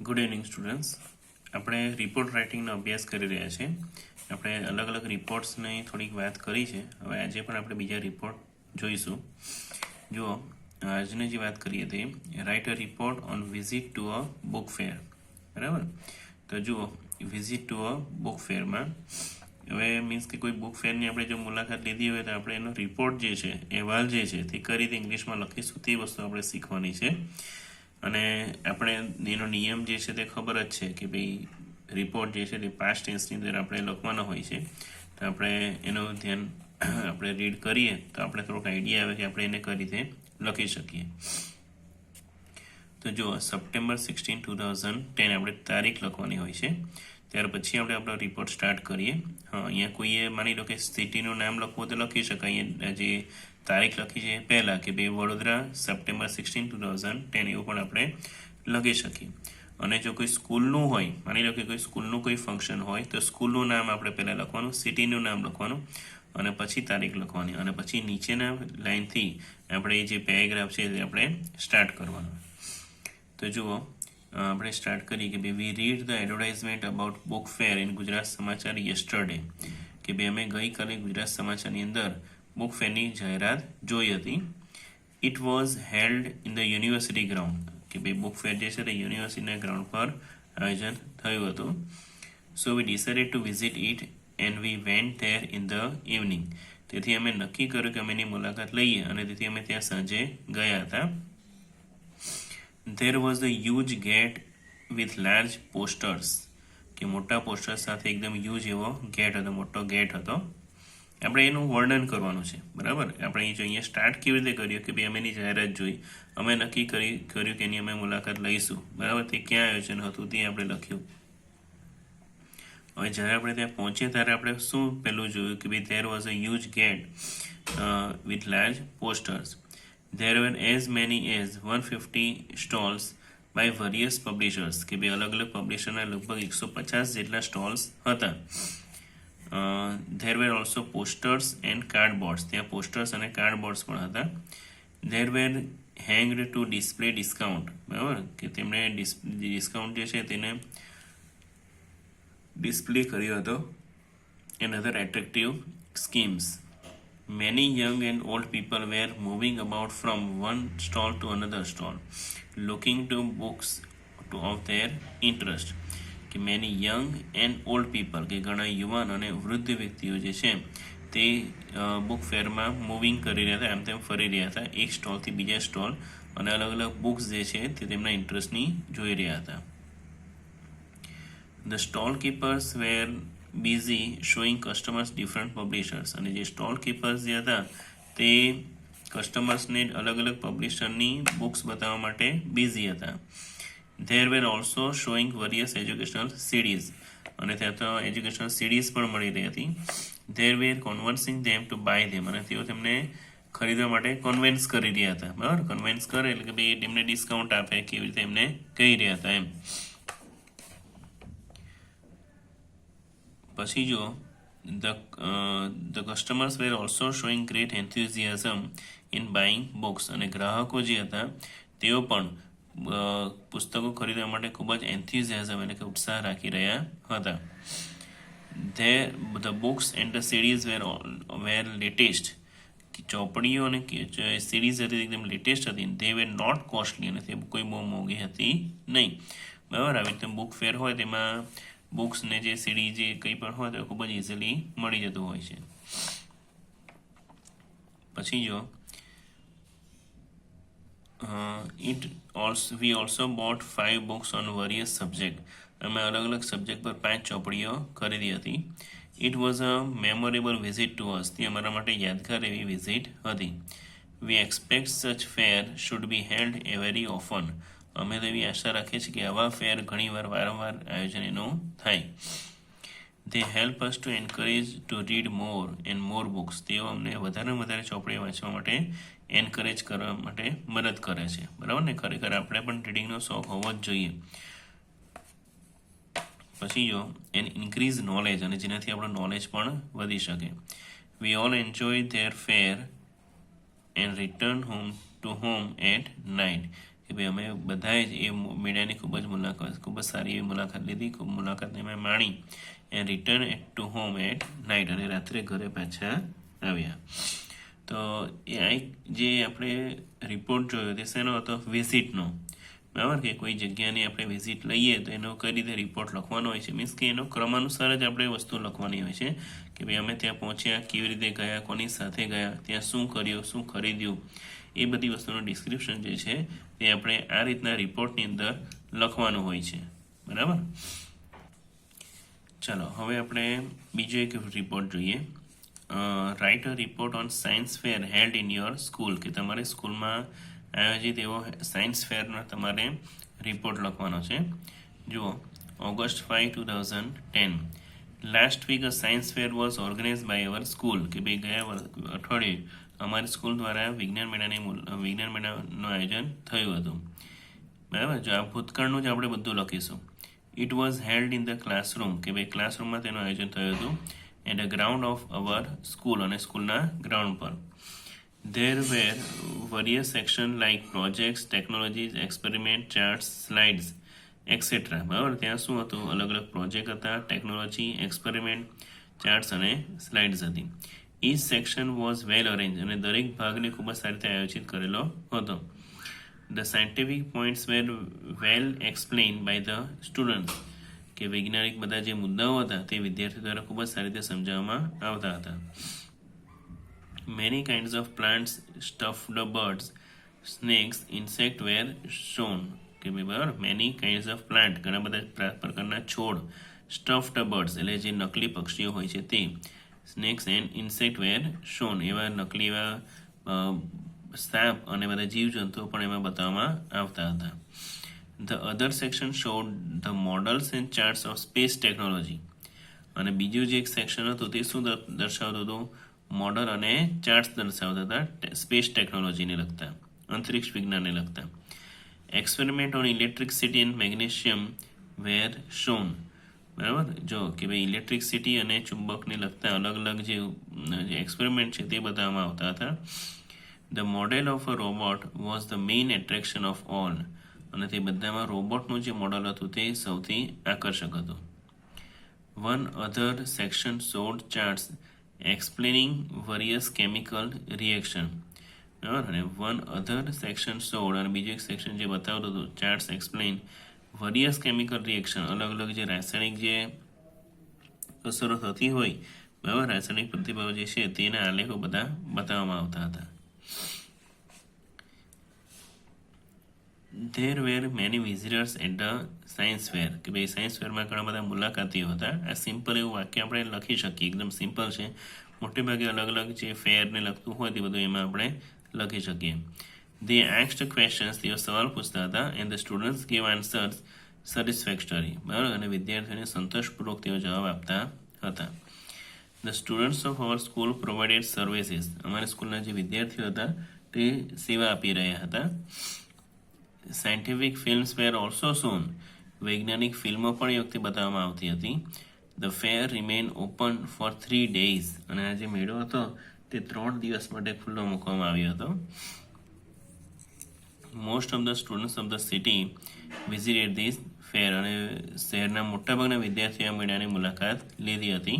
Good evening students. આપણે report રાઇટિંગનો અભ્યાસ કરી રહ્યા છીએ. આપણે અલગ અલગ રિપોર્ટ્સની થોડીક વાત કરી છે. હવે આજે પણ આપણે બીજા રિપોર્ટ જોઈશું. જુઓ, આજની જે વાત કરીએ તે write a report on visit to a book fair. બરાબર. તો જુઓ, વિઝિટ ટુ અ બુક ફેરમાં હવે મીન્સ કે કોઈ બુક ફેરની આપણે જો મુલાકાત લીધી હોય તો આપણે એનો રિપોર્ટ જે છે, અહેવાલ જે છે તે કઈ રીતે ઇંગ્લિશમાં લખીશું તે વસ્તુ આપણે શીખવાની છે. અને આપણે એનો નિયમ જે છે તે ખબર જ છે કે ભાઈ રિપોર્ટ જે છે તે પાસ્ટ ટેન્સની અંદર આપણે લખવાનો હોય છે. તો આપણે એનું ધ્યાન આપણે રીડ કરીએ તો આપણે થોડોક આઈડિયા આવે કે આપણે એને કઈ રીતે લખી શકીએ. તો જુઓ, સપ્ટેમ્બર 16, 2010 આપણે તારીખ લખવાની હોય છે. ત્યાર પછી આપણે આપણો રિપોર્ટ સ્ટાર્ટ કરીએ. અહીંયા કોઈએ માની લો કે સિટીનું નામ લખવું તો લખી શકાય. જે તારીખ લખી છે પહેલાં કે ભાઈ વડોદરા સપ્ટેમ્બર 16, 2010 એવું પણ આપણે લખી શકીએ. અને જો કોઈ સ્કૂલનું હોય, માની લો કે કોઈ સ્કૂલનું કોઈ ફંક્શન હોય તો સ્કૂલનું નામ આપણે પહેલાં લખવાનું, સિટીનું નામ લખવાનું અને પછી તારીખ લખવાની અને પછી નીચેના લાઇનથી આપણે જે પેરેગ્રાફ છે તે આપણે સ્ટાર્ટ કરવાનું. તો જુઓ, આપણે સ્ટાર્ટ કરીએ કે ભાઈ we read the advertisement about book fair in Gujarat Samachar yesterday. કે ભાઈ અમે ગઈકાલે ગુજરાત સમાચારની અંદર બુક ફેરની જાહેરાત જોઈ હતી. It was held in the university ground. કે ભાઈ બુક ફેર જે છે તે યુનિવર્સિટીના ગ્રાઉન્ડ પર આયોજન થયું હતું. So we decided to visit it and we went there in the evening. તેથી અમે નક્કી કર્યું કે અમે એની મુલાકાત લઈએ અને તેથી અમે ત્યાં સાંજે ગયા હતા. There was a huge gate with large posters. કે મોટા પોસ્ટર સાથે એકદમ હ્યુજ એવો ગેટ હતો, મોટો ગેટ હતો. આપણે એનું વર્ણન કરવાનું છે. બરાબર. આપણે અહીં જો અહીંયા સ્ટાર્ટ કેવી રીતે કર્યું કે ભાઈ અમે એની જાહેરાત જોઈ, અમે નક્કી કર્યું કે એની અમે મુલાકાત લઈશું. બરાબર. તે ક્યાં આયોજન હતું તે આપણે લખ્યું. હવે જ્યારે આપણે ત્યાં પહોંચીએ ત્યારે આપણે શું પહેલું જોયું કે ભાઈ there was a huge gate with large posters. There were as many as 150 stalls by various publishers. કે ભાઈ અલગ અલગ પબ્લિશરના લગભગ 150 જેટલા સ્ટોલ્સ હતા. There were also posters and cardboards. ત્યાં પોસ્ટર્સ અને કાર્ડબોર્ડ્સ પણ હતા. There were hanged to display discount. બરાબર. કે તેમણે ડિસ્કાઉન્ટ જે છે તેને ડિસ્પ્લે કર્યો હતો. And other attractive schemes. Many young and old people were moving about from one stall to another stall, looking to books of their interest. કે many young and old people કે ઘણા યુવાન અને વૃદ્ધ વ્યક્તિઓ જે છે તે બુક ફેરમાં મૂવિંગ કરી રહ્યા હતા, આમ તેમ ફરી રહ્યા હતા એક સ્ટોલથી બીજા સ્ટોલ અને અલગ અલગ બુક્સ જે છે તે તેમના ઇન્ટરેસ્ટની જોઈ રહ્યા હતા. The stall keepers were busy showing customers different publishers. અને જે સ્ટોલ કીપર્સ જે હતા તે કસ્ટમર્સને અલગ અલગ પબ્લિશરની બુક્સ બતાવવા માટે બિઝી હતા. There were also showing various educational CDs. અને ત્યાં તો એજ્યુકેશનલ CDs પણ મળી રહી હતી. They were convincing them to buy them. અને તેઓ તેમને ખરીદવા માટે કન્વિન્સ કરી રહ્યા હતા. બરાબર. કન્વિન્સ કરે એટલે કે ભાઈ તેમને ડિસ્કાઉન્ટ આપે કેવી રીતે એમને કહી રહ્યા હતા એમ. પછી જો the customers were also showing great enthusiasm in buying books. અને ગ્રાહકો જે હતા તેઓ પણ પુસ્તકો ખરીદવા માટે ખૂબ જ એન્થ્યુઝિયાઝમ એટલે કે ઉત્સાહ રાખી રહ્યા હતા. The books and the CDs were latest. ચોપડીઓ અને સિરીઝ હતી એકદમ લેટેસ્ટ હતી. They were not costly. અને તે કોઈ બહુ મોંઘી હતી નહીં. બરાબર. આવી રીતે બુક ફેર હોય તેમાં બુક્સ ને જે સીડી જે કંઈ પણ હોય તો ખૂબ જ ઇઝીલી મળી જતું હોય છે. પછી જો we also bought 5 books on various subjects. અમે અલગ અલગ સબ્જેક્ટ પર 5 ચોપડીઓ ખરીદી હતી. It was a memorable visit to us. તે અમારા માટે યાદગાર એવી વિઝિટ હતી. We expect such fair should be held very often. અમે તો એવી આશા રાખીએ છીએ કે આવા ફેર ઘણીવાર વારંવાર આયોજન એનું થાય. They help us to encourage to read more and more books. તેઓ અમને વધારે વધારે ચોપડીઓ વાંચવા માટે એન્કરેજ કરવા માટે મદદ કરે છે. બરાબર ને. ખરેખર આપણે પણ રીડિંગનો શોખ હોવો જ જોઈએ. પછી જો એન ઇન્ક્રીઝ નોલેજ અને જેનાથી આપણું નોલેજ પણ વધી શકે. We all enjoy their fair and return home at night. કે ભાઈ અમે બધાએ જ એ મેળાની ખૂબ જ સારી એવી મુલાકાત લીધી, ખૂબ મુલાકાતને અમે માણી and return to home at night, અને રાત્રે ઘરે પાછા આવ્યા. તો એ એક જે આપણે રિપોર્ટ જોયો તે શેનો હતો? વિઝિટનો. બરાબર, કે કોઈ જગ્યાની આપણે વિઝિટ લઈએ તો એનો કઈ રીતે રિપોર્ટ લખવાનો હોય છે, મીન્સ કે એનો ક્રમાનુસાર જ આપણે વસ્તુ લખવાની હોય છે કે ભાઈ અમે ત્યાં પહોંચ્યા, કેવી રીતે ગયા, કોની સાથે ગયા, ત્યાં શું કર્યું, શું ખરીદ્યું, એ બધી વસ્તુનું ડિસ્ક્રિપ્શન જે છે તે આપણે આ રીતના રિપોર્ટની અંદર લખવાનું હોય છે. બરાબર. ચાલો હવે આપણે બીજો એક રિપોર્ટ જોઈએ. Write a report on science fair held in your school, કે તમારે સ્કૂલમાં આયોજિત એવો સાયન્સ ફેરનો તમારે રિપોર્ટ લખવાનો છે. જુઓ, August 5, 2010. Last week a science fair was organized by our school, કે ભાઈ ગયા અઠવાડિયે અમારી સ્કૂલ દ્વારા વિજ્ઞાન મેળાનું આયોજન થયું હતું. બરાબર, જો આ ભૂતકાળનું જ આપણે બધું લખીશું. It was held in the classroom, કે ભાઈ ક્લાસરૂમમાં તેનું આયોજન થયું હતું. At a ground of our school, અને સ્કૂલના ગ્રાઉન્ડ પર. There were various sections like projects, technologies, experiment, charts, slides, etc. બરાબર, ત્યાં શું હતું? અલગ અલગ પ્રોજેક્ટ હતા, ટેકનોલોજી, એક્સપેરિમેન્ટ, ચાર્ટ્સ અને સ્લાઇડ્સ હતી. Each section was well arranged, અને દરેક ભાગને ખૂબ જ સારી રીતે આયોજિત કરેલો હતો. The scientific points were well explained by the students, કે વૈજ્ઞાનિક બધા જે મુદ્દાઓ હતા તે વિદ્યાર્થીઓ દ્વારા ખૂબ જ સારી રીતે સમજાવવામાં આવતા હતા. Many kinds of plants, stuffed birds, snakes, insects were shown, કે ભાઈ બરાબર, many kinds of plant, ઘણા બધા પ્રકારના છોડ, stuffed birds એટલે જે નકલી પક્ષીઓ હોય છે તે, snakes and insect were shown, એવા નકલી એવા સાપ અને બધા જીવજંતુઓ પણ એમાં બતાવવામાં આવતા હતા. The other section showed the models and charts of space technology, અને બીજું જે એક સેક્શન હતું તે શું દર્શાવતું હતું? મોડલ અને ચાર્ટ્સ દર્શાવતા હતા સ્પેસ ટેકનોલોજીને લગતા, અંતરિક્ષ વિજ્ઞાનને લગતા. Experiment on electricity and magnesium were shown. બરાબર, જો કે ભાઈ ઇલેક્ટ્રિસિટી અને ચુંબકને લગતા અલગ અલગ જે એક્સપેરિમેન્ટ છે તે બતાવવામાં આવતા હતા. The model of a robot was the main attraction of all, અને તે બધામાં રોબોટનું જે મોડલ હતું તે સૌથી આકર્ષક હતું. One other section showed charts explaining various chemical reaction. બરાબર, અને વન અધર સેક્શન શોડ, અને બીજું એક સેક્શન જે બતાવતું હતું charts explain various chemical reaction, અલગ અલગ જે રાસાયણિક જે અસરો થતી હોય, બરાબર, રાસાયણિક પ્રતિભાવો જે છે તેના આલેખો બધા બતાવવામાં આવતા હતા. There were many visitors at the science fair, કે ભાઈ સાયન્સ ફેરમાં ઘણા બધા મુલાકાતીઓ હતા. આ સિમ્પલ એવું વાક્ય આપણે લખી શકીએ, એકદમ સિમ્પલ છે. મોટે ભાગે અલગ અલગ જે ફેરને લગતું હોય તે બધું એમાં આપણે લખી શકીએ. They asked questions, તેઓ સવાલ પૂછતા હતા, and the students gave answers satisfactory, બરાબર, અને વિદ્યાર્થીઓને સંતોષપૂર્વક તેઓ જવાબ આપતા હતા. The students of our school provided services, અમારી સ્કૂલના જે વિદ્યાર્થીઓ હતા તે સેવા આપી રહ્યા હતા. Scientific films were also shown, વૈજ્ઞાનિક ફિલ્મો પણ એ વખતે બતાવવામાં આવતી હતી. The fair remained open for 3 days, અને આ જે મેળો હતો તે 3 દિવસ માટે ખુલ્લો મૂકવામાં આવ્યો હતો. Most of the students of the city visited this fair, અને શહેરના મોટાભાગના વિદ્યાર્થીઓ આ મેળાની મુલાકાત લીધી હતી.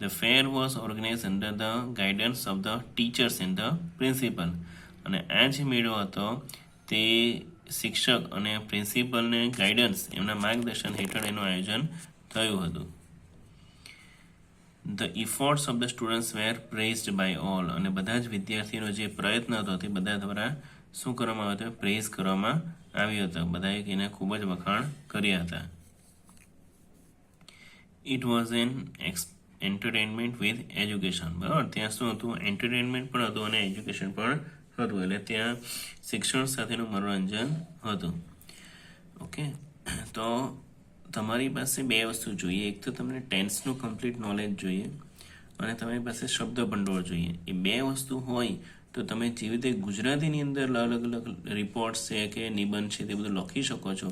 The fair was organized under the guidance of the teachers and the principal, અને આ જે મેળો હતો તે શિક્ષક અને પ્રિન્સિપલને ગાઈડન્સ, એમના માર્ગદર્શન હેઠળ એનું આયોજન થયું હતું. The efforts of the students were praised by all, અને બધા જ વિદ્યાર્થીઓનો જે પ્રયત્ન હતો તે બધા દ્વારા શું કરવામાં આવ્યો હતો? પ્રેઝ કરવામાં આવ્યો હતો. બધાએ એને ખૂબ જ વખાણ કર્યા હતા. It was an entertainment with education, બરાબર, ત્યાં શું હતું? એન્ટરટેનમેન્ટ પણ હતું અને એજ્યુકેશન પણ હતું, એટલે ત્યાં શિક્ષણ સાથેનું મનોરંજન હતું. ઓકે, તો તમારી પાસે બે વસ્તુ જોઈએ. એક તો તમને ટેન્સનું કમ્પ્લીટ નોલેજ જોઈએ, અને તમારી પાસે શબ્દ ભંડોળ જોઈએ. એ બે વસ્તુ હોય તો તમે જેવી રીતે ગુજરાતીની અંદર અલગ અલગ રિપોર્ટ્સ છે કે નિબંધ છે તે બધું લખી શકો છો,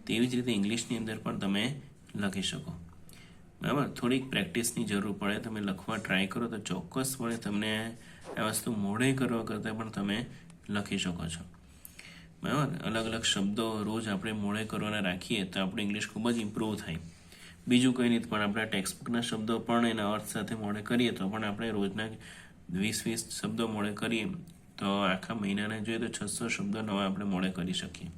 તેવી જ રીતે ઇંગ્લિશની અંદર પણ તમે લખી શકો. બરાબર, થોડીક પ્રેક્ટિસની જરૂર પડે. તમે લખવા ટ્રાય કરો તો ચોક્કસપણે તમને આ વસ્તુ મોઢે કરવા કરતાં પણ તમે લખી શકો છો. બરાબર. અલગ અલગ શબ્દો રોજ આપણે મોડે કરવાના રાખીએ તો આપણું ઇંગ્લિશ ખૂબ જ ઇમ્પ્રૂવ થાય. બીજું કંઈ નહીં, પણ આપણા ટેક્સ્ટબુકના શબ્દો પણ એના અર્થ સાથે મોડે કરીએ તો પણ આપણે રોજના 20 શબ્દો મોડે કરીએ તો આખા મહિનાને જોઈએ તો 600 શબ્દો નવા આપણે મોડે કરી શકીએ.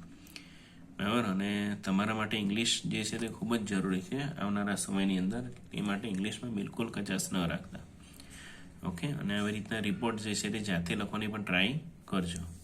બરાબર. અને તમારા માટે ઇંગ્લિશ જે છે તે ખૂબ જ જરૂરી છે આવનારા સમયની અંદર. એ માટે ઇંગ્લિશમાં બિલકુલ કચાશ ન રાખતા. ઓકે. અને આવી રીતના રિપોર્ટ જે છે તે જાતે લખવાની પણ ટ્રાય કરજો.